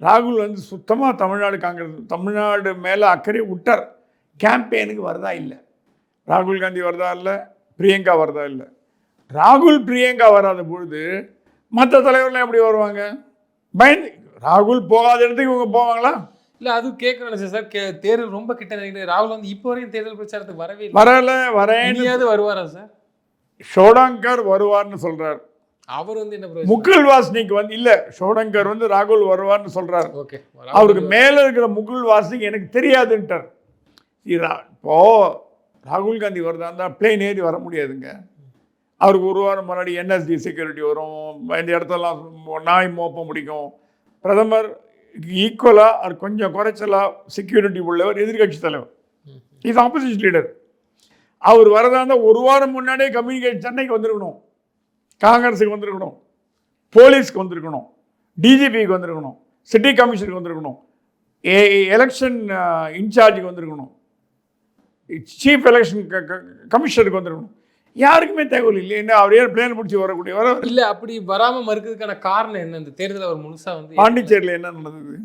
ராகுல் வந்து சுத்தமாக தமிழ்நாடு மேலே அக்கறை விட்டார். கேம்பெயினுக்கு வரதா இல்லை, ராகுல் காந்தி வரதா இல்லை, பிரியங்கா வரதா இல்லை. ராகுல் பிரியங்கா வராத பொழுது மற்ற தலைவர்கள் எப்படி வருவாங்க? பயந்து ராகுல் போகாத இடத்துக்கு இவங்க போவாங்களா? இல்லை, அது கேட்கணும் சார். தேர்தல் ரொம்ப கிட்ட நினைக்கிறேன். ராகுல் வந்து இப்போ வரைக்கும் தேர்தல் பிரச்சாரத்துக்கு வரேன்னு வருவாரா சார்? ஷோடங்கர் வருவார்னு சொல்றார். அவர் வந்து என்ன முகுல் வாஸ்னிக் வந்து இல்லை, ஷோடங்கர் வந்து ராகுல் வருவார்னு சொல்றாரு. ஓகே, அவருக்கு மேலே இருக்கிற முகுல் வாஸ்னிக் எனக்கு தெரியாதுன்ட்டார். இப்போ ராகுல் காந்தி வருதா இருந்தால் பிளேன் ஏறி வர முடியாதுங்க. அவருக்கு ஒரு வாரம் முன்னாடி என்எஸ்டி செக்யூரிட்டி வரும், இந்த இடத்தெல்லாம் நாய் மோப்பம் முடிக்கும். பிரதமர் ஈக்குவலாக அது கொஞ்சம் குறைச்சலாக செக்யூரிட்டி உள்ளவர் எதிர்கட்சி தலைவர், இஸ் ஆப்போசிஷன் லீடர். அவர் வரதா இருந்தால் ஒரு வாரம் முன்னாடியே கம்யூனிகேஷன் சென்னைக்கு வந்திருக்கணும், காங்கிரஸுக்கு வந்திருக்கணும், போலீஸ்க்கு வந்திருக்கணும், டிஜிபிக்கு வந்திருக்கணும், சிட்டி கமிஷனருக்கு வந்திருக்கணும், எலெக்ஷன் இன்சார்ஜுக்கு வந்திருக்கணும், சீஃப் எலெக்ஷன் கமிஷனருக்கு வந்திருக்கணும். யாருக்குமே தகவல் இல்லை. என்ன அவர் ஏன் பிளேன் பிடிச்சி வரக்கூடிய இல்லை, அப்படி வராமல் மறுக்கிறதுக்கான காரணம் என்ன? இந்த தேர்தல் அவர் முழுசாக வந்து பாண்டிச்சேரியில் என்ன நடந்தது?